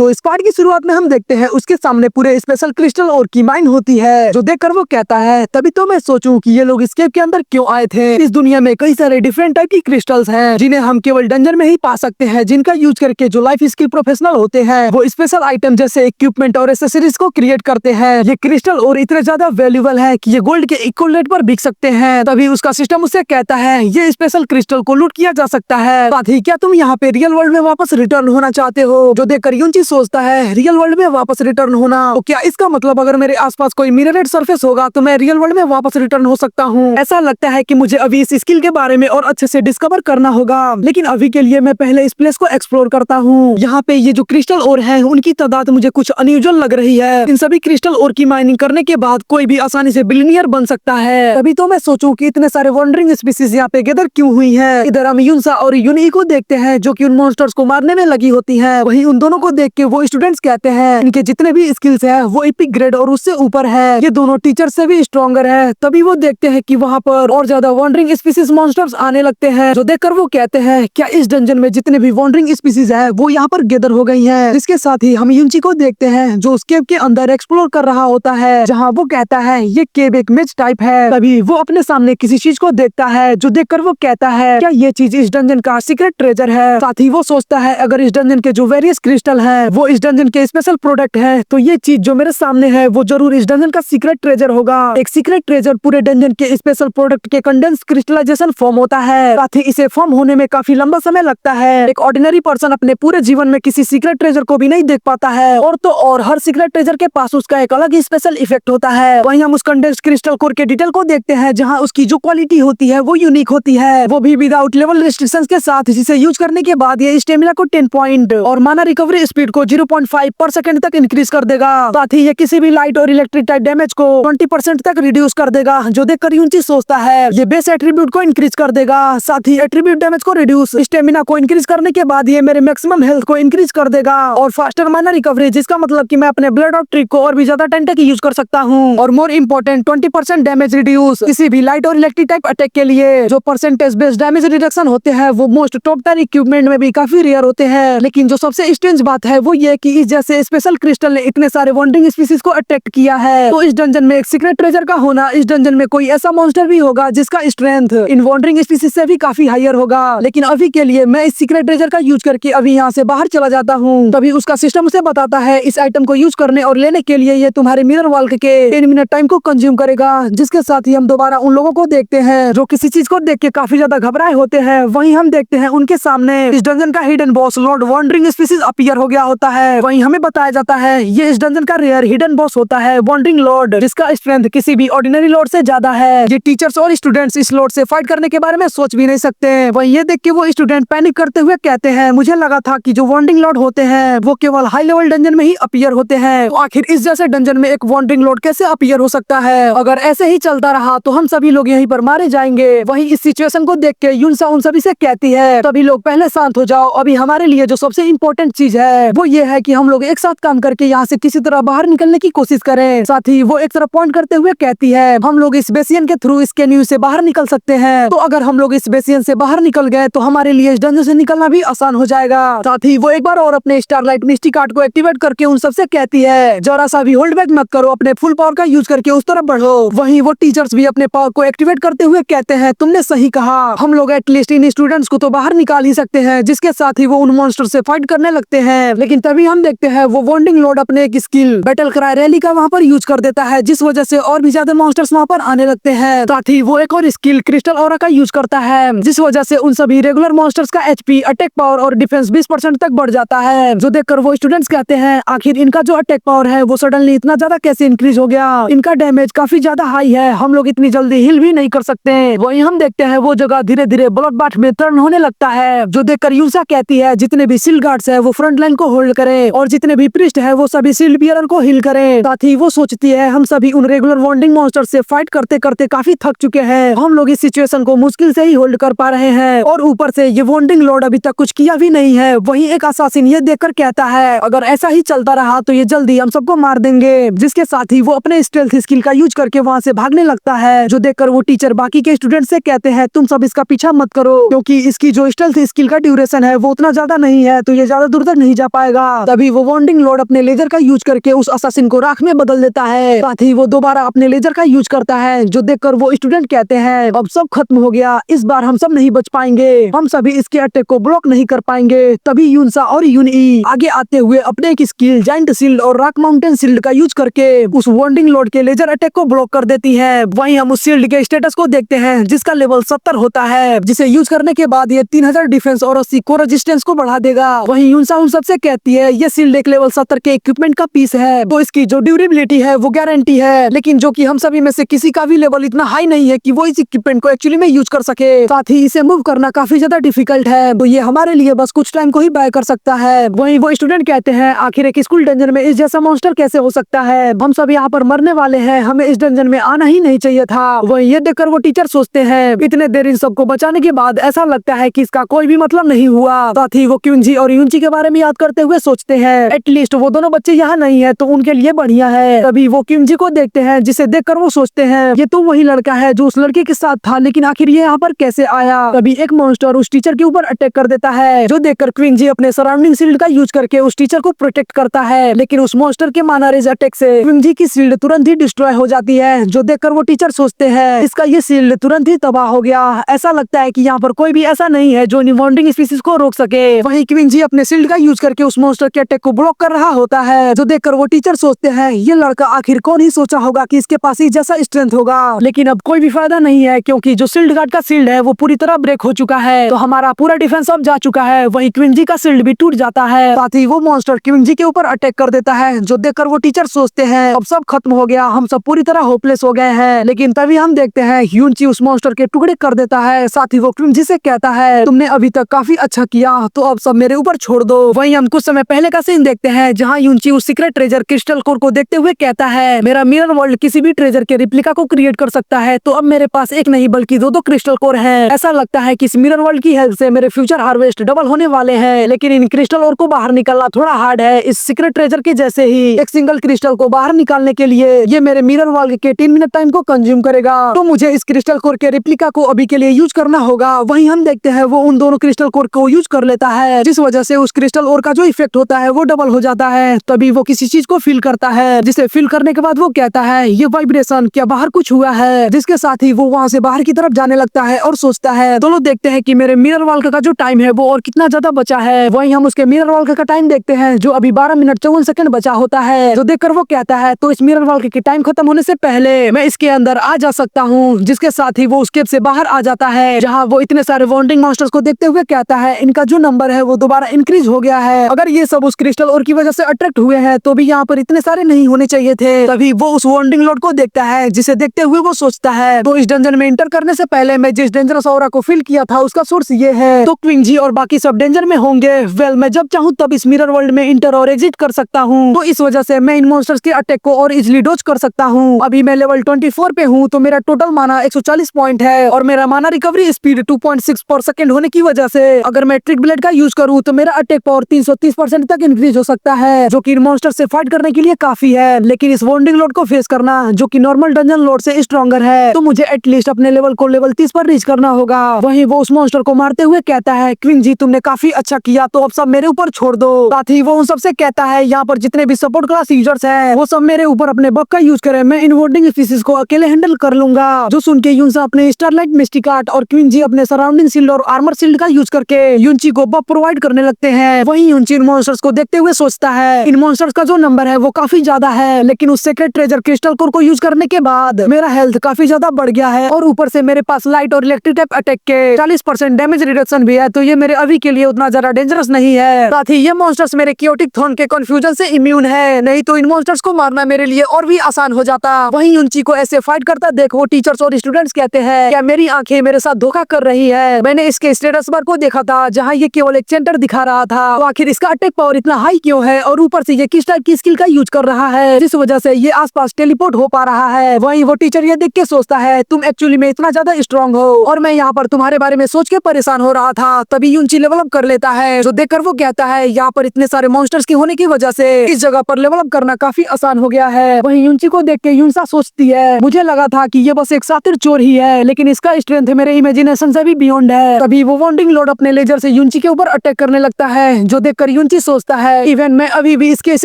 तो इस पार्ट की शुरुआत में हम देखते हैं उसके सामने पूरे स्पेशल क्रिस्टल और की माइन होती है, जो देखकर वो कहता है तभी तो मैं सोचूं कि ये लोग स्केप के अंदर क्यों आए थे। इस दुनिया में कई सारे डिफरेंट टाइप की क्रिस्टल्स हैं जिन्हें हम केवल डंजन में ही पा सकते हैं, जिनका यूज करके जो लाइफ स्किल प्रोफेशनल होते हैं वो स्पेशल आइटम जैसे इक्विपमेंट और एसेसरीज को क्रिएट करते हैं। ये क्रिस्टल और इतने ज्यादा वैल्यूएबल है कि ये गोल्ड के इक्वल रेट पर बिक सकते हैं। तभी उसका सिस्टम उससे कहता है ये स्पेशल क्रिस्टल को लूट किया जा सकता है। साथ ही क्या तुम यहाँ पे रियल वर्ल्ड में वापस रिटर्न होना चाहते हो? जो देखकर यूंची सोचता है रियल वर्ल्ड में वापस रिटर्न होना, तो क्या इसका मतलब अगर मेरे आसपास कोई मिररेड सरफेस होगा तो मैं रियल वर्ल्ड में वापस रिटर्न हो सकता हूँ? ऐसा लगता है कि मुझे अभी इस स्किल के बारे में और अच्छे से डिस्कवर करना होगा, लेकिन अभी के लिए मैं पहले इस प्लेस को एक्सप्लोर करता हूँ। यहाँ पे ये जो क्रिस्टल और है उनकी तादाद मुझे कुछ अनयूजुअल लग रही है। इन सभी क्रिस्टल और की माइनिंग करने के बाद कोई भी आसानी से बिलियनियर बन सकता है। तभी तो मैं सोचूं कि इतने सारे वंडरिंग स्पीसीज यहाँ पे गैदर क्यों हुई है। इधर हम यूनसा और यूनी को देखते हैं जो कि उन मॉन्स्टर्स को मारने में लगी होती है। वहीं उन दोनों को देख के वो स्टूडेंट्स कहते हैं इनके जितने भी स्किल्स है वो एपिक ग्रेड और उससे ऊपर है, ये दोनों टीचर से भी स्ट्रॉन्गर है। तभी वो देखते हैं कि वहाँ पर और ज्यादा वॉन्डरिंग स्पीसीज मॉन्स्टर्स आने लगते हैं, जो देखकर वो कहते हैं क्या इस डंजन में जितने भी वॉन्डरिंग स्पीसीज है वो यहाँ पर गैदर हो गई है। इसके साथ ही हम यूनची को देखते हैं जो उस केव के अंदर एक्सप्लोर कर रहा होता है, जहाँ वो कहता है ये केव एक मेज टाइप है। तभी वो अपने सामने किसी चीज को देखता है, जो देखकर वो कहता है क्या ये चीज इस डंजन का सीक्रेट ट्रेजर है। साथ ही वो सोचता है अगर इस डंजन के जो वेरियस क्रिस्टल है वो इस डंजन के स्पेशल प्रोडक्ट है तो ये चीज जो मेरे सामने है वो जरूर इस डंजन का सीक्रेट ट्रेजर होगा। एक सीक्रेट ट्रेजर पूरे डंजन के स्पेशल प्रोडक्ट के कंडेंस क्रिस्टलाइजेशन फॉर्म होता है। साथ ही इसे फॉर्म होने में काफी लंबा समय लगता है। एक ऑर्डिनरी पर्सन अपने पूरे जीवन में किसी सीक्रेट ट्रेजर को भी नहीं देख पाता है, और तो और हर सीक्रेट ट्रेजर के पास उसका एक अलग ही स्पेशल इफेक्ट होता है। वहीं हम उस कंडेंस क्रिस्टल कोर के डिटेल को देखते हैं, जहाँ उसकी जो क्वालिटी होती है वो यूनिक होती है, वो भी विदाउट लेवल रिस्ट्रिक्शंस के साथ, जिसे यूज करने के बाद ये स्टेमिना को 10 पॉइंट और माना रिकवरी स्पीड को 0.5 पर सेकंड तक इंक्रीज कर देगा। साथ ही ये किसी भी लाइट और इलेक्ट्रिक टाइप डैमेज को 20% तक रिड्यूस कर देगा, जो देखकर यूंची सोचता है ये बेस एट्रीब्यूट को इंक्रीज कर देगा। साथ ही एट्रीब्यूट डैमेज को रिड्यूस, स्टेमिना को इंक्रीज करने के बाद ये मेरे मैक्सिमम हेल्थ को इंक्रीज कर देगा, और फास्टर माइनर रिकवरी, जिसका मतलब कि मैं अपने ब्लड ऑफ ट्रिक को और भी ज्यादा टाइम तक यूज कर सकता हूँ। और मोर इम्पोर्टेंट 20% डैमेज रिड्यूस किसी भी लाइट और इलेक्ट्रिक टाइप अटैक के लिए। जो परसेंटेज बेस्ड डैमेज रिडक्शन होते हैं वो मोस्ट टॉप टायर इक्विपमेंट में भी काफी रेयर होते हैं, लेकिन जो सबसे स्ट्रेंज बात है वो ये कि इस जैसे स्पेशल क्रिस्टल ने इतने सारे वॉन्डरिंग स्पीसीज को अट्रैक्ट किया है, तो इस डंजन में एक सीक्रेट ट्रेजर का होना, इस डंजन में कोई ऐसा मॉन्स्टर भी होगा जिसका स्ट्रेंथ इन वॉन्डरिंग स्पीसीज से भी काफी हायर होगा। लेकिन अभी के लिए मैं इस सीक्रेट ट्रेजर का यूज करके अभी यहाँ से बाहर चला जाता हूँ। तभी उसका सिस्टम उसे बताता है इस आइटम को यूज करने और लेने के लिए ये तुम्हारे मिरर वॉल्क के 10 मिनट टाइम को कंज्यूम करेगा। जिसके साथ ही हम दोबारा उन लोगों को देखते हैं जो किसी चीज को देख के काफी ज्यादा घबराए होते हैं। वहीं हम देखते हैं उनके सामने इस डंजन का hidden boss lord wandering species appear हो गया होता है। वहीं हमें बताया जाता है ये इस डंजन का रेयर हिडन बॉस होता है, वॉन्डरिंग लॉर्ड, जिसका स्ट्रेंथ किसी भी ऑर्डिनरी लॉर्ड से ज्यादा है। ये टीचर्स और स्टूडेंट्स इस लॉर्ड से फाइट करने के बारे में सोच भी नहीं सकते। वहीं ये देख के वो स्टूडेंट पैनिक करते हुए कहते हैं मुझे लगा था कि जो वॉन्डरिंग लॉर्ड होते हैं वो केवल हाई लेवल डंजन में ही अपीयर होते हैं, तो आखिर इस जैसे डंजन में एक वॉन्डरिंग लॉर्ड कैसे अपीयर हो सकता है? अगर ऐसे ही चलता रहा तो हम सभी लोग यहीं पर मारे जाएंगे। वहीं इस सिचुएशन को देख के यूनसा उन सभी से कहती है सभी लोग पहले शांत हो जाओ, अभी हमारे लिए जो सबसे इम्पोर्टेंट चीज है वो ये है कि हम लोग एक साथ काम करके यहाँ से किसी तरह बाहर निकलने की कोशिश करें। साथ ही वो एक तरफ पॉइंट करते हुए कहती है हम लोग इस बेसियन के थ्रू इस कैन्यू से बाहर निकल सकते हैं, तो अगर हम लोग इस बेसियन से बाहर निकल गए तो हमारे लिए इस डंजन से निकलना भी आसान हो जाएगा। साथ ही वो एक बार और अपने स्टारलाइट मिस्टी कार्ड को एक्टिवेट करके उन सबसे कहती है जरा सा भी होल्ड बैक मत करो, अपने फुल पावर का यूज करके उस तरफ बढ़ो। वहीं वो टीचर्स भी अपने पावर को एक्टिवेट करते हुए कहते हैं तुमने सही कहा, हम लोग एटलीस्ट इन स्टूडेंट्स को तो बाहर निकाल ही सकते हैं। जिसके साथ ही वो उन मॉन्स्टर से फाइट करने लगते हैं, लेकिन तभी हम देखते हैं वो वॉन्डरिंग लॉर्ड अपने एक स्किल बैटल क्राई रैली का वहाँ पर यूज कर देता है, जिस वजह से और भी ज्यादा मॉन्स्टर्स वहाँ पर आने लगते हैं। साथ ही वो एक और स्किल क्रिस्टल ऑरा का यूज करता है, जिस वजह से उन सभी रेगुलर मॉन्स्टर्स का एचपी, अटैक पावर और डिफेंस 20% तक बढ़ जाता है। जो देखकर वो स्टूडेंट्स कहते हैं आखिर इनका जो अटैक पावर है वो सडनली इतना ज्यादा कैसे इंक्रीज हो गया, इनका डैमेज काफी ज्यादा हाई है, हम लोग इतनी जल्दी हिल भी नहीं कर सकते। वहीं हम देखते हैं वो जगह धीरे धीरे ब्लड बाथ में टर्न होने लगता है। जो देखकर यूसा कहती है जितने भी शील्ड गार्ड्स है वो फ्रंट लाइन को होल्ड करें, और जितने भी प्रीस्ट है वो सभी शील्ड बियरर को हील करें। साथ ही वो सोचती है हम सभी उन रेगुलर वॉन्डरिंग मॉन्स्टर से फाइट करते करते काफी थक चुके हैं, हम लोग इस सिचुएशन को मुश्किल से ही होल्ड कर पा रहे हैं, और ऊपर से ये वॉन्डरिंग लॉर्ड अभी तक कुछ किया भी नहीं है। वहीं एक असासिन ये देखकर कहता है अगर ऐसा ही चलता रहा तो ये जल्दी हम सबको मार देंगे। जिसके साथ ही वो अपने स्टेल्थ स्किल का यूज करके वहाँ से भागने लगता है। जो देखकर वो टीचर बाकी के स्टूडेंट से कहते हैं तुम सब इसका पीछा मत करो, क्योंकि इसकी जो स्टेल्थ स्किल का ड्यूरेशन है वो उतना ज्यादा नहीं है, तो ये ज्यादा दूर तक नहीं जा पाएगा। जाएगा। तभी वो वांडिंग लोड अपने लेजर का यूज करके उस असासिन को राख में बदल देता है। साथ ही वो दोबारा अपने लेजर का यूज करता है, जो देखकर वो स्टूडेंट कहते हैं अब सब खत्म हो गया, इस बार हम सब नहीं बच पाएंगे, हम सभी इसके अटैक को ब्लॉक नहीं कर पाएंगे। तभी यूनसा और यूनई आगे आते हुए अपने एक स्किल जाइंट शील्ड और रॉक माउंटेन शील्ड का यूज करके उस वांडिंग लोड के लेजर अटैक को ब्लॉक कर देती है। वहीं हम उस शील्ड के स्टेटस को देखते हैं जिसका लेवल 70 होता है, जिसे यूज करने के बाद ये 3000 डिफेंस और 80 को रेजिस्टेंस को बढ़ा देगा। वहीं यूनसा उन सबसे कहती है ये शील्ड एक लेवल 70 के इक्विपमेंट का पीस है, तो इसकी जो ड्यूरेबिलिटी है वो गारंटी है, लेकिन जो कि हम सभी में से किसी का भी लेवल इतना हाई नहीं है कि वो इस इक्विपमेंट को एक्चुअली में यूज कर सके। साथ ही इसे मूव करना काफी ज्यादा डिफिकल्ट है, तो ये हमारे लिए बस कुछ टाइम को ही बाय कर सकता है। वहीं वो स्टूडेंट कहते हैं आखिर एक स्कूल डंजन में इस जैसा मॉन्स्टर कैसे हो सकता है, हम सब यहाँ पर मरने वाले हैं, हमें इस डंजन में आना ही नहीं चाहिए था। वहीं ये देखकर वो टीचर सोचते हैं इतने देर इन सबको बचाने के बाद ऐसा लगता है कि इसका कोई भी मतलब नहीं हुआ। साथ ही वो क्विंजी और यूनची के बारे में याद करते हुए सोचते हैं एटलीस्ट वो दोनों बच्चे यहाँ नहीं है तो उनके लिए बढ़िया है। तभी वो क्विंजी को देखते हैं, जिसे देखकर वो सोचते हैं ये तो वही लड़का है जो उस लड़के के साथ था, लेकिन आखिर ये यहाँ पर कैसे आया। तभी एक मॉन्स्टर उस टीचर के ऊपर अटैक कर देता है, जो देखकर क्विंजी अपने सराउंडिंग शील्ड का यूज करके उस टीचर को प्रोटेक्ट करता है, लेकिन उस मॉन्स्टर के माना रेज अटैक से क्विंजी की शील्ड तुरंत ही डिस्ट्रॉय हो जाती है, जो देखकर वो टीचर सोचते हैं इसका ये शील्ड तुरंत ही तबाह हो गया। ऐसा लगता है कि यहाँ पर कोई भी ऐसा नहीं है जो वांडिंग स्पीसीज को रोक सके। वहीं क्विंजी अपने शील्ड का यूज करके उस मॉन्स्टर के अटैक को ब्लॉक कर रहा होता है, जो देखकर वो टीचर सोचते हैं ये लड़का आखिर कौन ही सोचा होगा कि इसके पास ही जैसा स्ट्रेंथ होगा, लेकिन अब कोई भी फायदा नहीं है क्योंकि जो शील्ड गार्ड का शील्ड है वो पूरी तरह ब्रेक हो चुका है, तो हमारा पूरा डिफेंस अब जा चुका है। वहीं क्विंजी का शील्ड भी टूट जाता है, साथ ही वो मॉन्स्टर क्विंजी के ऊपर अटैक कर देता है, जो देखकर वो टीचर सोचते हैं अब सब खत्म हो गया, हम सब पूरी तरह होपलेस हो गए हैं। लेकिन तभी हम देखते हैं यूनची उस मॉन्स्टर के टुकड़े कर देता है, साथ ही वो क्विंजी से कहता है तुमने अभी तक काफी अच्छा किया, तो अब सब मेरे ऊपर छोड़ दो। वहीं हम कुछ समय पहले का सीन देखते हैं जहाँ यूनची उस सीक्रेट ट्रेजर क्रिस्टल कोर को देखते हुए कहता है मेरा मिरर वर्ल्ड किसी भी ट्रेजर के रिप्लिका को क्रिएट कर सकता है, तो अब मेरे पास एक नहीं बल्कि दो क्रिस्टल कोर है। ऐसा लगता है कि इस मिरर वर्ल्ड की हेल्प से मेरे फ्यूचर हार्वेस्ट डबल होने वाले हैं, लेकिन इन क्रिस्टल ओर को बाहर निकालना थोड़ा हार्ड है। इस सीक्रेट ट्रेजर के जैसे ही एक सिंगल क्रिस्टल को बाहर निकालने के लिए ये मेरे मिरर वर्ल्ड के 3 मिनट टाइम को कंज्यूम करेगा, तो मुझे इस क्रिस्टल कोर के रिप्लिका को अभी के लिए यूज करना होगा। वहीं हम देखते हैं वो उन दोनों क्रिस्टल कोर को यूज कर लेता है, जिस वजह से उस क्रिस्टल ओर का जो इफेक्ट होता है वो डबल हो जाता है। तभी वो किसी चीज को फील करता है, जिसे फील करने के बाद वो कहता है ये वाइब्रेशन क्या बाहर कुछ हुआ है, जिसके साथ ही वो वहाँ से बाहर की तरफ जाने लगता है और सोचता है दोनों देखते हैं कि मेरे मिरर वर्ल्ड का जो टाइम है वो और कितना ज्यादा बचा है। वहीं हम उसके मिरर वर्ल्ड का टाइम देखते हैं जो अभी 12 मिनट 54 सेकंड बचा होता है, जो देखकर वो कहता है तो इस मिरर वर्ल्ड के टाइम खत्म होने से पहले मैं इसके अंदर आ जा सकता हूँ, जिसके साथ ही वो उस केव से बाहर आ जाता है, जहाँ वो इतने सारे वांडिंग मॉन्स्टर्स को देखते हुए कहता है इनका जो नंबर है वो दोबारा इंक्रीज हो गया है, अगर ये सब उस क्रिस्टल और की वजह से अट्रैक्ट हुए हैं तो भी यहाँ पर इतने सारे नहीं होने चाहिए थे। तभी वो उस वांडिंग लॉर्ड को देखता है, जिसे देखते हुए वो सोचता है तो इस डंजन में एंटर करने से पहले मैं जिस डेंजरस ऑरा को फील किया था उसका सोर्स ये है, तो क्विंजी और बाकी सब डेंजर में होंगे। वेल मैं जब चाहूँ तब इस मिरर वर्ल्ड में इंटर और एग्जिट कर सकता हूँ, तो इस वजह से मैं इन मॉन्स्टर्स के अटैक को और इजिली डॉज कर सकता हूँ। अभी मैं लेवल 24 पे हूँ, तो मेरा टोटल माना 140 पॉइंट है और मेरा माना रिकवरी स्पीड 2.6 पर सेकंड होने की वजह से अगर मैं ट्रिक ब्लेड का यूज करूँ तो मेरा अटैक पावर 330% तक इंक्रीज हो सकता है, जो कि इन मॉन्स्टर से फाइट करने के लिए काफी है। लेकिन इस वांडिंग लॉर्ड को फेस करना जो कि नॉर्मल डंजन लॉर्ड से स्ट्रॉन्गर है, तो मुझे एटलीस्ट अपने लेवल को लेवल 30 पर रीच करना होगा। वहीं वो उस मॉन्स्टर को मारते हुए कहता है क्विंजी तुमने काफी अच्छा किया, तो अब सब मेरे ऊपर छोड़ दो। साथ ही वो उन सबसे कहता है यहाँ पर जितने भी सपोर्ट क्लास यूजर्स हैं वो सब मेरे ऊपर अपने बग का यूज करें, मैं इन वांडिंग स्पीसीज को अकेले हैंडल कर लूंगा। जो सुन के यूनसा अपने स्टारलाइट मिस्टिक आर्ट और क्विंजी अपने सराउंडिंग शील्ड और आर्मर शील्ड का यूज करके यूनची को बग प्रोवाइड करने लगते हैं। वहीं यूनची इन मॉन्स्टर्स को देखते हुए सोचता है इन मॉन्स्टर्स का जो नंबर है वो काफी ज्यादा है, लेकिन उस सीक्रेट ट्रेजर क्रिस्टल कोर को यूज करने के बाद मेरा हेल्थ काफी ज्यादा बढ़ गया है और ऊपर से मेरे पास लाइट और इलेक्ट्रिक टाइप अटैक के 40% डैमेज रिडक्शन भी है, तो ये मेरे अभी के लिए उतना ज्यादा डेंजरस नहीं है। साथ ही ये मॉन्स्टर्स मेरे क्योटिक थ्रोन के कंफ्यूजन से इम्यून है, नहीं तो इन मॉन्स्टर्स को मारना मेरे लिए और भी आसान हो जाता। वहीं यूनची को ऐसे फाइट करता देख वो टीचर्स और स्टूडेंट्स कहते हैं क्या मेरी आंखें मेरे साथ धोखा कर रही है, मैंने इसके स्टेटस बार को देखा था जहाँ ये केवल एक सेंटर दिखा रहा था, तो आखिर इसका अटैक पावर इतना हाई क्यों है और ऊपर से ये किस टाइप की स्किल का यूज कर रहा है जिस वजह से ये आसपास टेलीपोर्ट हो पा रहा है। वहीं वो टीचर ये देख के सोचता है तुम एक्चुअली में इतना ज्यादा स्ट्रॉन्ग हो और मैं यहाँ पर तुम्हारे बारे में सोच के परेशान हो रहा था। तभी यूनची लेवल अप कर लेता है, जो देखकर वो कहता है यहाँ पर इतने सारे मॉन्स्टर्स की होने की वजह से इस जगह पर लेवल अप करना काफी आसान हो गया है। वहीं यूनची को देख के यूनसा सोचती है मुझे लगा था कि ये बस एक सातिर चोर ही है, लेकिन इसका स्ट्रेंथ मेरे इमेजिनेशन से भी बियॉन्ड है। तभी वो वांडिंग लॉर्ड अपने लेजर से यूनची के ऊपर अटैक करने लगता है, जो देखकर देखकर यूनची सोचता है इवन मैं अभी भी इसके इस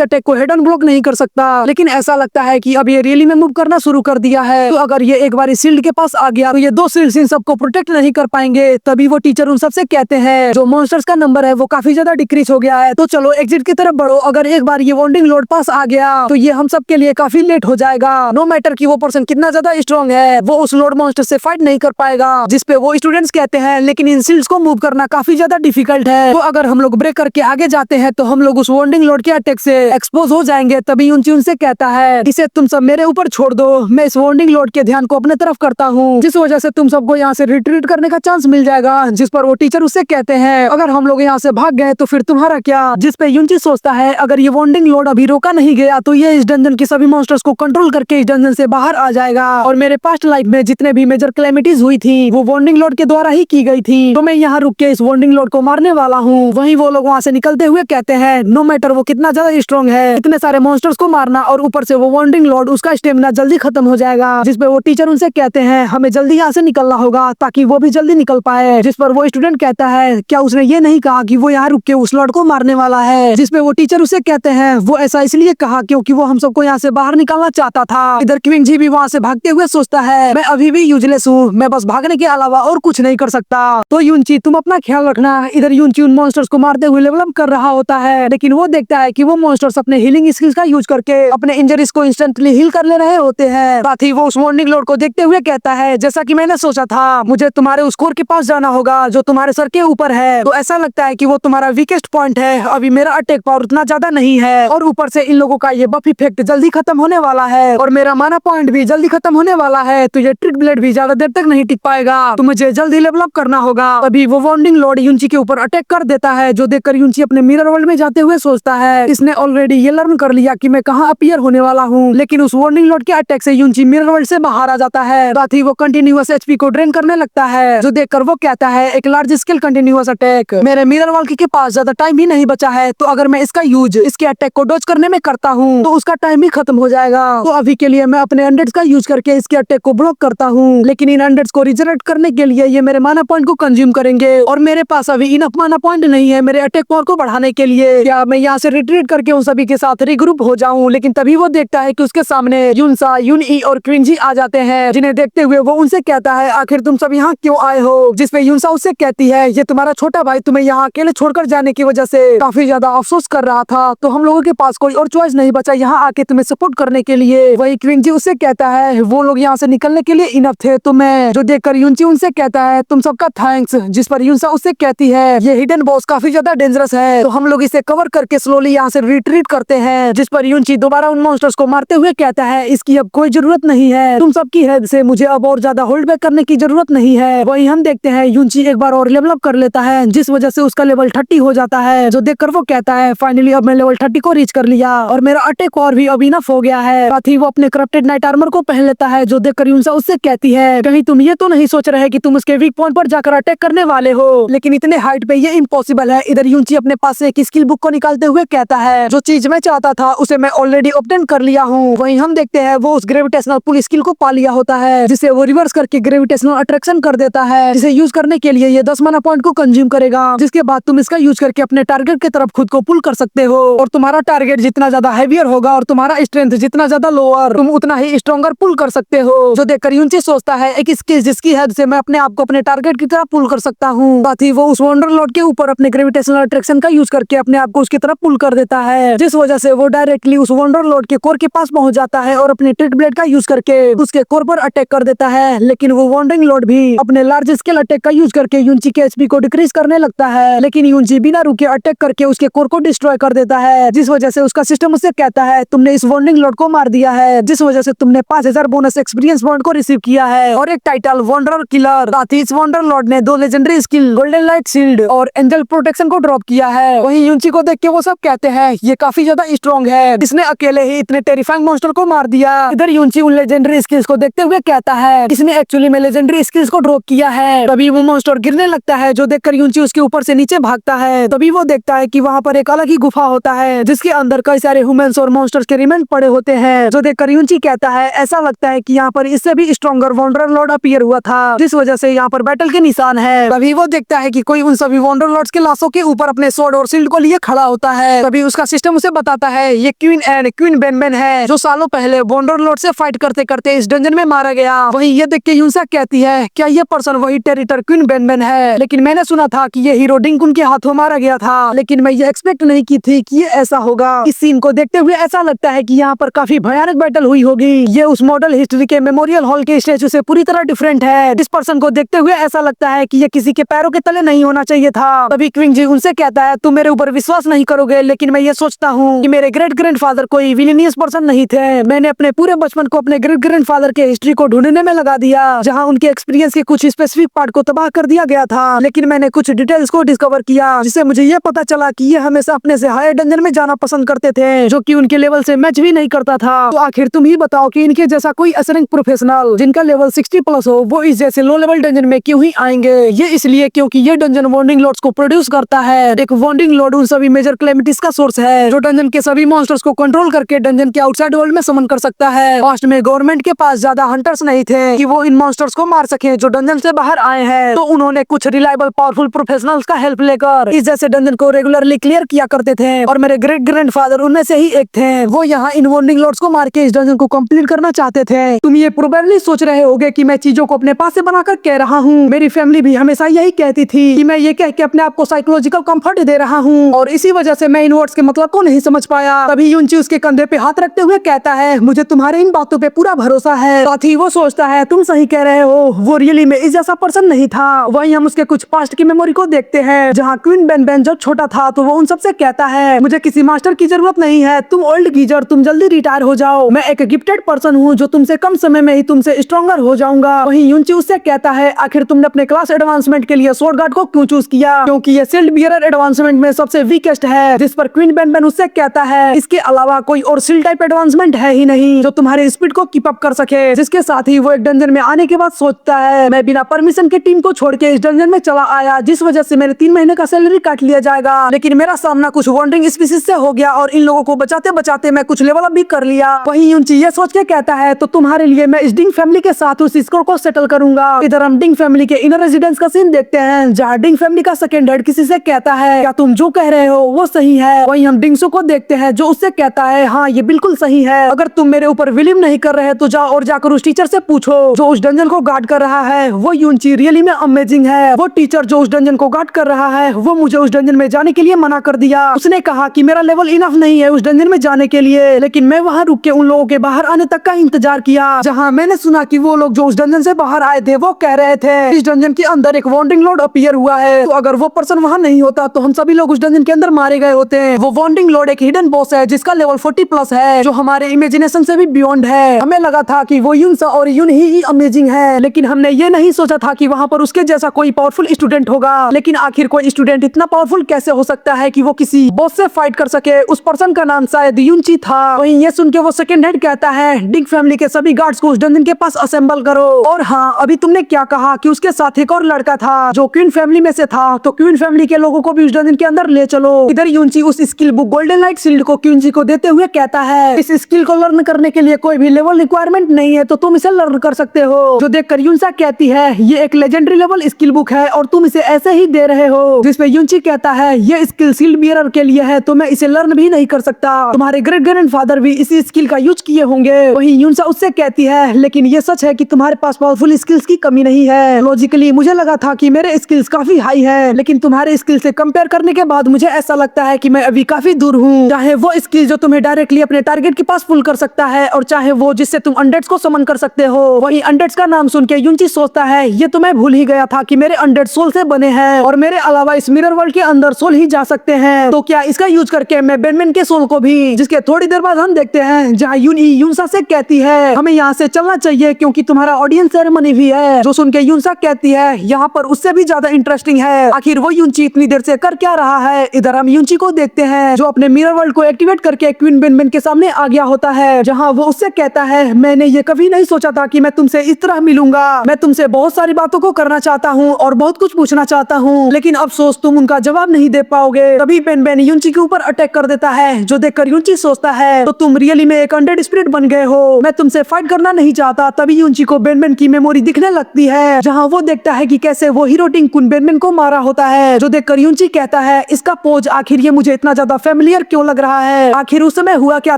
अटैक को हेड ऑन ब्लॉक नहीं कर सकता, लेकिन ऐसा लगता है कि अब ये रियली में मूव करना शुरू कर दिया है। तो अगर ये एक बार इस शील्ड के पास आ गया तो ये दो शील्ड इन सबको प्रोटेक्ट नहीं कर पाएंगे। तभी वो टीचर उन सबसे कहते हैं जो मॉन्स्टर्स का नंबर है वो काफी ज्यादा डिक्रीज हो गया है, तो चलो एग्जिट की तरफ बढ़ो। अगर एक बार ये वार्निंग लोड पास आ गया तो ये हम सब के लिए काफी लेट हो जाएगा। नो मैटर कि वो पर्सन कितना ज्यादा स्ट्रॉन्ग है, वो उस लोड मॉन्स्टर से फाइट नहीं कर पाएगा, जिसपे वो स्टूडेंट्स कहते हैं लेकिन इन शील्ड्स को मूव करना काफी ज्यादा डिफिकल्ट है। तो अगर हम लोग ब्रेक करके आगे जाते हैं तो हम लोग उस वार्निंग लोड के अटैक से एक्सपोज हो जाएंगे। तभी यूनची उनसे कहता है इसे तुम सब मेरे ऊपर छोड़ दो, मैं इस वार्निंग लोड के ध्यान को अपने तरफ करता हूँ, जिस वजह से तुम सबको यहाँ से रिट्रीट करने का चांस मिल जाएगा। जिस पर वो टीचर उससे कहते हैं अगर हम लोग यहाँ से भाग गए तो फिर तुम्हारा क्या। जिस पे यूनची सोचता है अगर ये वार्निंग लोड अभी रोका नहीं गया तो ये इस डंजन के सभी मॉन्स्टर्स को कंट्रोल करके इस डंजन से बाहर आ जाएगा, और मेरे पास्ट लाइफ में जितने भी मेजर कैलेमिटीज हुई थी वो वार्निंग लोड के द्वारा ही की गई थी, तो मैं यहाँ रुक के इस वार्निंग लोड को मारने वाला हूँ। वहीं वो लोग वहाँ से निकलते हुए कहते हैं नो मैटर वो कितना ज्यादा स्ट्रॉन्ग है, इतने सारे मॉन्स्टर्स को मारना और ऊपर से वो वार्निंग लोड उसका स्टेमिना जल्दी खत्म हो जाएगा। जिस पे वो टीचर उनसे कहते हैं हमें जल्दी यहाँ से निकलना होगा ताकि वो भी जल्दी निकल पाए। जिस पर वो स्टूडेंट कहता है क्या उसने ये नहीं कहा कि वो यहाँ रुक के उस लॉर्ड को मारने वाला है। जिस पे वो टीचर उसे कहते हैं वो ऐसा इसलिए कहा क्योंकि वो हम सबको यहाँ से बाहर निकालना चाहता था। इधर क्विंग जी भी वहाँ से भागते हुए सोचता है मैं अभी भी यूजलेस हूँ, मैं बस भागने के अलावा और कुछ नहीं कर सकता, तो यूनची तुम अपना ख्याल रखना। इधर यूनची उन मॉन्स्टर्स को मारते हुए लेवल अप कर रहा होता है, लेकिन वो देखता है कि वो मॉन्स्टर्स अपने हीलिंग स्किल्स का यूज करके अपने इंजरीज को इंस्टेंटली हील कर ले रहे होते हैं। साथ ही वो उस वार्निंग लोड को देखते हुए कहता है जैसा कि मैंने सोचा था मुझे तुम्हारे उस कोर के पास जाना होगा जो तुम्हारे सर के ऊपर है, तो ऐसा लगता है कि वो तुम्हारा वीकेस्ट पॉइंट है। अभी मेरा अटैक पावर उतना ज्यादा नहीं है और ऊपर से इन लोगों का ये बफ इफेक्ट जल्दी खत्म होने वाला है और मेरा माना पॉइंट भी जल्दी खत्म होने वाला है, तो ये ट्रिक ब्लेड भी ज्यादा देर तक नहीं टिक पाएगा, तो मुझे जल्दी लेवल अप करना होगा। अभी वो वार्निंग लोड यूनची के ऊपर अटैक कर देता है, जो देखकर यूनची अपने मिरर वर्ल्ड में जाते हुए सोचता है इसने ऑलरेडी ये लर्न कर लिया कि मैं कहाँ अपीयर होने वाला हूँ। लेकिन उस वार्निंग लोड के अटैक से यूनची मिरर वर्ल्ड से बाहर आ जाता है। साथ ही वो कंटिन्यूअस एचपी को ड्रेन करने लगता है, जो देखकर वो कहता है एक लार्ज स्केल कंटिन्यूअस अटैक। मेरे मिरर वर्ल्ड के पास ज्यादा टाइम ही नहीं बचा है, तो अगर मैं इसका यूज इसके अटैक को डॉज करने में करता हूँ तो उसका टाइम ही खत्म हो जाएगा। तो अभी के लिए मैं अपने अंडर्स का यूज करके इसके अटैक को ब्लॉक करता हूँ, लेकिन इन अंडर्स को रिजरेक्ट करने के लिए ये मेरे माना पॉइंट को कंज्यूम करेंगे और मेरे पास अभी इनफ माना पॉइंट नहीं है मेरे अटैक पावर को बढ़ाने के लिए। क्या मैं यहाँ से रिट्रीट करके उन सभी के साथ रिग्रुप हो जाऊँ? लेकिन तभी वो देखता है कि उसके सामने यूनसा, यूनई और क्विंजी आ जाते हैं, जिन्हें देखते हुए वो उनसे कहता है आखिर तुम सब यहाँ क्यों आए हो? जिसपे यूनसा उससे कहती है ये तुम्हारा छोटा भाई तुम्हें यहाँ अकेले छोड़कर जाने की वजह से काफी ज्यादा अफसोस कर रहा था, तो हम लोगों के पास कोई और चॉइस नहीं बचा यहाँ आके तुम्हें सपोर्ट करने के लिए। वही क्विंजी उससे कहता है वो लोग यहाँ से निकलने के लिए इनफ थे, तो मैं जो देखकर यूनची उनसे कहता है तुम सबका थैंक्स। जिस पर यूनसा उससे कहती है ये हिडन बॉस काफी ज्यादा डेंजरस है, तो हम लोग इसे कवर करके स्लोली यहाँ से रिट्रीट करते हैं। जिस पर यूनची दोबारा उन मॉन्स्टर्स को मारते हुए कहता है इसकी अब कोई जरूरत नहीं है, तुम सबकी हेल्प से मुझे अब और ज्यादा होल्ड बैक करने की जरूरत नहीं है। वही हम देखते हैं यूनची एक बार और लेवल अप कर लेता है, जिस वजह से उसका लेवल 30 हो जाता है, जो देखकर वो कहता है फाइनली अब मैं लेवल 30 को रीच कर लिया और मेरा अटैक और भी अब इनफ हो गया है। साथ ही वो अपने करप्टेड नाइट आर्मर को पहन लेता है, जो देखकर यूनसा उससे कहती है कहीं तुम ये तो नहीं सोच रहे कि तुम उसके वीक पॉइंट पर जाकर अटैक करने वाले हो, लेकिन इतने हाइट पे ये इम्पॉसिबल है। इधर यूनची अपने पास से एक स्किल बुक को निकालते हुए कहता है जो चीज मैं चाहता था उसे मैं ऑलरेडी ऑब्टेन कर लिया हूँ। वहीं हम देखते हैं वो उस ग्रेविटेशनल पुल स्किल को पा लिया होता है, जिसे वो रिवर्स करके ग्रेविटेशनल अट्रैक्शन कर देता है, जिसे यूज करने के लिए ये 10 माना पॉइंट को कंज्यूम करेगा, जिसके बाद तुम इसका यूज करके अपने टारगेट की तरफ खुद को पुल कर सकते हो और तुम्हारा टारगेट जितना ज्यादा हैवियर होगा और तुम्हारा स्ट्रेंथ जितना ज्यादा लोअर, तुम उतना ही स्ट्रॉन्गर पुल कर सकते हो। जो देखकर यूनची सोचता है एक स्किल जिसकी हेल्प से मैं अपने आप को अपने टारगेट की तरफ पुल कर सकता हूँ। साथ ही वो उस वंडर लॉर्ड के ऊपर अपने ग्रेविटेशनल अट्रैक्शन का यूज करके अपने आप को उसकी तरफ पुल कर देता है, जिस वजह से वो डायरेक्टली उस वंडर लॉर्ड के कोर के पास पहुंच जाता है और अपने ट्रिक ब्लेड का यूज करके उसके कोर पर अटैक कर देता है। लेकिन वो वंडरिंग लॉर्ड भी अपने लार्ज स्केल अटैक का यूज करके यूनची के एचपी को डिक्रीज करने लगता है, लेकिन यूनची बिना रुके अटैक करके उसके कोर को डिस्ट्रॉय कर देता है, जिस वजह से उसका सिस्टम उससे कहता है तुमने इस वंडरिंग लॉर्ड को मार दिया है, जिस वजह से तुमने 5000 बोनस एक्सपीरियंस पॉइंट को रिसीव किया है और एक टाइटल वंडरर किलर। साथ ही इस वंडर लॉर्ड ने 2 legendary skill golden light shield और एंजल प्रोटेक्शन को ड्रॉप किया है। वहीं यूनची को देख के वो सब कहते हैं ये काफी ज्यादा स्ट्रॉन्ग है, इसने अकेले ही इतने टेरिफाइंग मॉन्स्टर को मार दिया। इधर यूनची उन लेजेंडरी स्किल्स को देखते हुए कहता है इसने एक्चुअली में लेजेंडरी स्किल्स को ड्रॉप किया है। तभी वो मॉन्स्टर गिरने लगता है, जो देखकर यूनची उसके ऊपर से नीचे भागता है। तभी वो देखता है कि वहाँ पर एक अलग ही गुफा होता है, जिसके अंदर कई सारे ह्यूमंस और मॉन्स्टर्स के रिमेन पड़े होते हैं। जो देखकर यूनची कहता है ऐसा लगता है कि यहाँ पर इससे भी स्ट्रॉन्गर वंडर लॉर्ड अपीयर हुआ था, जिस वजह से यहाँ पर बैटल के निशान है। तभी वो देखता है कि कोई उन सभी वंडर लॉर्ड्स के लाशों के ऊपर अपने स्वॉर्ड स्वॉर्ड और शील्ड को लिए खड़ा होता है। तभी उसका सिस्टम उसे बताता है ये क्वीन बेनबेन है, जो सालों पहले वंडरलॉर्ड से फाइट करते करते इस डंजन में मारा गया। वहीं ये देख के यूनसा कहती है क्या ये पर्सन वही टेरिटर क्वीन बेनबेन है? लेकिन मैंने सुना था कि ये हीरो डिंकुन के हाथों मारा गया था, लेकिन मैं ये एक्सपेक्ट नहीं की थी कि ये ऐसा होगा। इस सीन को देखते हुए ऐसा लगता है कि यहाँ पर काफी भयानक बैटल हुई होगी। ये उस मॉडल हिस्ट्री के मेमोरियल हॉल के स्टैचू से पूरी तरह डिफरेंट है। इस पर्सन को देखते हुए ऐसा लगता है कि ये किसी के पैरों के तले नहीं होना चाहिए था। तभी क्विंग जी उनसे कहता है तुम मेरे ऊपर विश्वास नहीं करोगे, लेकिन मैं ये सोचता हूँ कि मेरे ग्रेट ग्रैंडफादर कोई विलेनियस पर्सन नहीं थे। मैंने अपने पूरे बचपन को अपने ग्रेट ग्रैंडफादर के हिस्ट्री को ढूंढने में लगा दिया, जहाँ उनके एक्सपीरियंस के कुछ स्पेसिफिक पार्ट को तबाह कर दिया गया था। लेकिन मैंने कुछ डिटेल्स को डिस्कवर किया, जिससे मुझे ये पता चला कि ये हमेशा अपने से हायर डंजन में जाना पसंद करते थे, जो कि उनके लेवल से मैच भी नहीं करता था। तो आखिर तुम ही बताओ कि इनके जैसा कोई असरिंग प्रोफेशनल जिनका लेवल 60 प्लस हो, वो इस जैसे लो लेवल डंजन में क्यों ही आएंगे? ये इसलिए क्योंकि ये डंजन वॉन्डिंग लॉर्ड्स को प्रोड्यूस करता है। एक वॉन्डिंग लॉर्ड उन सभी मेजर कैलेमिटीज का सोर्स है, जो डंजन के सभी मॉन्स्टर्स को कंट्रोल करके डंजन के आउटसाइड वर्ल्ड में समन कर सकता है। पास्ट में गवर्नमेंट के पास ज्यादा हंटर्स नहीं थे कि वो इन मॉन्स्टर्स को मार सके जो डंजन से बाहर आए हैं, तो उन्होंने कुछ रिलायबल पावरफुल प्रोफेशनल्स का हेल्प लेकर इस जैसे डंजन को रेगुलरली क्लियर किया करते थे, और मेरे ग्रेट ग्रैंडफादर उनमें से ही एक थे। वो यहाँ इन वॉन्डिंग लॉर्ड्स को मार के इस डंजन को कंप्लीट करना चाहते थे। तुम ये प्रोबेबली सोच रहे होगे कि मैं चीजों को अपने पास से बनाकर कह रहा हूँ। मेरी फैमिली भी हमेशा यही कहती थी कि मैं ये कह के अपने आप को साइकोलॉजिकल कंफर्ट दे रहा हूँ, और इसी वजह से मैं इन वर्ड्स के मतलब को नहीं समझ पाया। तभी यूनची उसके कंधे पे हाथ रखते हुए कहता है मुझे तुम्हारे इन बातों पे पूरा भरोसा है। साथ ही वो सोचता है तुम सही कह रहे हो, वो रियली में इस जैसा पर्सन नहीं था। वहीं हम उसके कुछ पास्ट की मेमोरी को देखते हैं, जहाँ क्वीन बेनबेन जब छोटा था तो वो उन सबसे कहता है मुझे किसी मास्टर की जरूरत नहीं है, तुम ओल्ड गीजर, तुम जल्दी रिटायर हो जाओ। मैं एक गिफ्टेड पर्सन हूँ जो तुमसे कम समय में ही तुमसे स्ट्रॉन्गर हो जाऊंगा। वहीं यूनची उससे कहता है आखिर तुमने अपने क्लास एडवांसमेंट के लिए स्वॉर्ड गार्ड को क्यों चूज किया? क्योंकि ये शील्ड बियरर एडवांसमेंट में सबसे वीकेस्ट है। जिस पर क्वीन बेनबेन उससे कहता है इसके अलावा कोई और शील्ड टाइप एडवांसमेंट है ही नहीं जो तुम्हारे स्पीड को कीप अप कर सके। जिसके साथ ही वो एक डंजन में आने के बाद सोचता है मैं बिना परमिशन के टीम को छोड़ के इस डंजन में चला आया, जिस वजह से मेरे 3 महीने का सैलरी काट लिया जाएगा। लेकिन मेरा सामना कुछ वॉन्डरिंग स्पीसीज से हो गया और इन लोगों को बचाते बचाते मैं कुछ लेवल अप भी कर लिया। वहीं यूनची ये सोच के कहता है तो तुम्हारे लिए मैं इस डिंग फैमिली के साथ उस स्कोर को सेटल करूंगा। इधर हम डिंग फैमिली के इनर रेजिडेंस का सीन देखते हैं, जहाँ डिंग फैमिली का सेकंड हेड किसी से कहता है क्या तुम जो कह रहे हो वो सही है? वहीं हम डिंगसू को देखते हैं जो उससे कहता है हाँ ये बिल्कुल सही है। अगर तुम मेरे ऊपर विलिम नहीं कर रहे तो जाओ और जाकर उस टीचर से पूछो जो उस डंजन को गार्ड कर रहा है। वो यूनची रियली में अमेजिंग है। वो टीचर जो उस डंजन को गार्ड कर रहा है वो मुझे उस डंजन में जाने के लिए मना कर दिया। उसने कहा कि मेरा लेवल इनफ नहीं है उस डंजन में जाने के लिए, लेकिन मैं वहाँ रुक के उन लोगों के बाहर आने तक का इंतजार किया, जहाँ मैंने सुना कि वो लोग जो उस डंजन से बाहर आए थे वो कह रहे थे इस डंजन के अंदर एक वॉन्डिंग लॉर्ड अपीयर हुआ है। तो अगर वो पर्सन वहाँ नहीं होता तो हम सभी लोग उस डंजन के अंदर मारे गए होते। वो वॉन्डिंग लॉर्ड एक हिडन बॉस है जिसका लेवल 40 प्लस है, जो हमारे इमेजिनेशन से भी बियॉन्ड है। हमें लगा था कि वो यूनसा और यून ही अमेजिंग है, लेकिन हमने ये नहीं सोचा था कि वहाँ पर उसके जैसा कोई पावरफुल स्टूडेंट होगा। लेकिन आखिर कोई स्टूडेंट इतना पावरफुल कैसे हो सकता है कि वो किसी बॉस से फाइट कर सके? उस पर्सन का नाम शायद यूनची था। वहीं ये सुन के वो सेकंड हेड कहता है डिंग फैमिली के सभी गार्ड्स को उस डंजन के पास असेंबल करो। और हाँ, अभी तुमने क्या कहा कि उसके साथ एक और लड़का था जो क्वीन फैमिली में से था, तो क्वीन फैमिली के लोगों को भी उस डंजन के अंदर ले चलो। इधर यूनची उस skill book golden light shield को क्वीनची को देते हुए कहता है इस स्किल को लर्न करने के लिए कोई भी लेवल रिक्वायरमेंट नहीं है, तो तुम इसे लर्न कर सकते हो। जो देखकर यूनसा कहती है ये एक लेजेंडरी लेवल स्किल बुक है और तुम इसे ऐसे ही दे रहे हो। जिसपे यूनची कहता है ये स्किल शील्ड बियरर के लिए है, तो मैं इसे लर्न भी नहीं कर सकता। तुम्हारे ग्रेट ग्रैंडफादर भी इसी स्किल का यूज किए होंगे। वहीं यूनसा उससे कहती है लेकिन ये सच है कि तुम्हारे पास पावरफुल स्किल्स की कमी नहीं है। लॉजिकली मुझे लगा था कि मेरे स्किल्स काफी हाई है, लेकिन तुम्हारे स्किल से कंपेयर करने के बाद मुझे ऐसा लगता है कि मैं अभी काफी दूर हूँ। चाहे वो स्किल जो तुम्हें डायरेक्टली अपने टारगेट के पास पुल कर सकता है, और चाहे वो जिससे तुम अनडेड्स को समन कर सकते हो। वहीं अनडेड्स का नाम सुन के यूनची सोचता है ये तो मैं भूल ही गया था कि मेरे अनडेड सोल से बने हैं, और मेरे अलावा इस मिरर वर्ल्ड के अंदर सोल ही जा सकते हैं। तो क्या इसका यूज करके मैं बेनबेन के सोल को भी? जिसके थोड़ी देर बाद हम देखते हैं जहाँ यूनसा से कहती है हमें यहाँ से चलना चाहिए क्योंकि तुम्हारा ऑडियंस सेरेमनी भी है। जो सुन के यूनसा कहती है यहाँ पर उससे भी ज्यादा इंटरेस्टिंग है, आखिर वो यूनची इतनी देर से कर क्या रहा है। इधर हम यूनची को देखते हैं जो अपने मिरर वर्ल्ड को एक्टिवेट करके क्वीन बेनबेन के सामने आ गया होता है, जहाँ वो उससे कहता है मैंने ये कभी नहीं सोचा था कि मैं तुमसे इस तरह मिलूंगा। मैं तुमसे बहुत सारी बातों को करना चाहता हूँ और बहुत कुछ पूछना चाहता हूँ, लेकिन अफसोस तुम उनका जवाब नहीं दे पाओगे। तभी बेनबेन यूनची के ऊपर अटैक कर देता है, जो देखकर यूनची सोचता है तो तुम रियली में एक अनडेड स्पिरिट बन गए हो, मैं तुमसे फाइट करना नहीं चाहता। तभी यूनची को बेनबेन की मेमोरी दिखने लगती है, जहाँ वो देखता है कि कैसे वो हीरो डिंकुन बेनबेन को मारा होता है। जो देखकर यूनची कहता है इसका पोज आखिर ये मुझे इतना ज्यादा फेमिलियर क्यों लग रहा है, आखिर उस समय हुआ क्या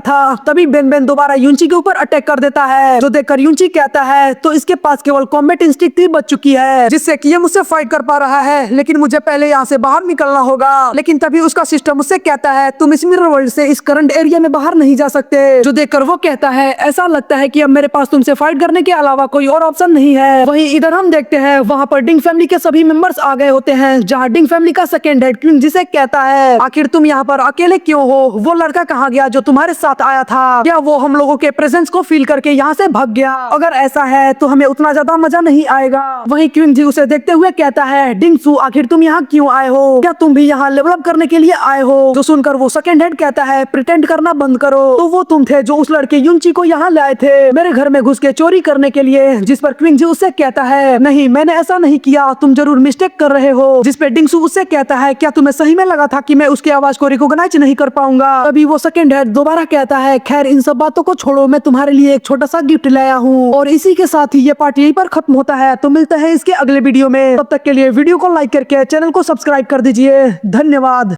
था। तभी बेन बेन दोबारा यूनची के ऊपर अटैक कर देता है, जो देखकर यूनची कहता है तो इसके पास केवल कॉम्बैट इंस्टिंक्ट ही बच चुकी है जिससे कि ये मुझसे फाइट कर पा रहा है, लेकिन मुझे पहले यहाँ से बाहर निकलना होगा। लेकिन तभी उसका सिस्टम मुझसे कहता है तुम इस मिरर वर्ल्ड से इस करंट एरिया में बाहर नहीं जा सकते, जो देखकर वो कहता है ऐसा लगता है कि अब मेरे पास तुमसे फाइट करने के अलावा कोई और ऑप्शन नहीं है। वहीं इधर हम देखते हैं वहाँ पर डिंग फैमिली के सभी मेंबर्स आ गए होते हैं, जहाँ डिंग फैमिली का सेकंड हेड क्वीन जिसे कहता है आखिर तुम यहाँ पर अकेले क्यों हो, वो लड़का कहाँ गया जो तुम्हारे साथ आया था, क्या वो हम लोगों के प्रेजेंस को फील करके यहाँ से भाग गया, अगर ऐसा है तो हमें उतना ज्यादा मजा नहीं आएगा। वहीं क्वीन जी उसे देखते हुए कहता है डिंग सू आखिर तुम यहाँ क्यों आए हो, क्या तुम भी यहाँ लेवल अप करने के लिए आए हो, जो सुनकर वो सेकंड हेड कहता है प्रिटेंड करना बंद करो, तो वो तुम थे जो उस लड़के यूनची को यहाँ लाए थे मेरे घर में घुस के चोरी करने के लिए, जिस पर क्वीन जी उससे कहता है नहीं मैंने ऐसा नहीं किया, तुम जरूर मिस्टेक कर रहे हो, जिस पे डिंग सू उससे कहता है क्या तुम्हें सही में लगा था कि मैं उसकी आवाज को रिकॉग्नाइज नहीं कर पाऊंगा। तभी वो सेकंड हेड दोबारा कहता है खैर इन सब बातों को छोड़ो, मैं तुम्हारे लिए एक छोटा सा गिफ्ट लाया हूँ। और इसी के साथ ही ये पार्ट यहीं पर खत्म होता है, तो मिलते हैं इसके अगले वीडियो में, तब तक के लिए वीडियो को लाइक करके चैनल को सब्सक्राइब कर दीजिए। धन्यवाद।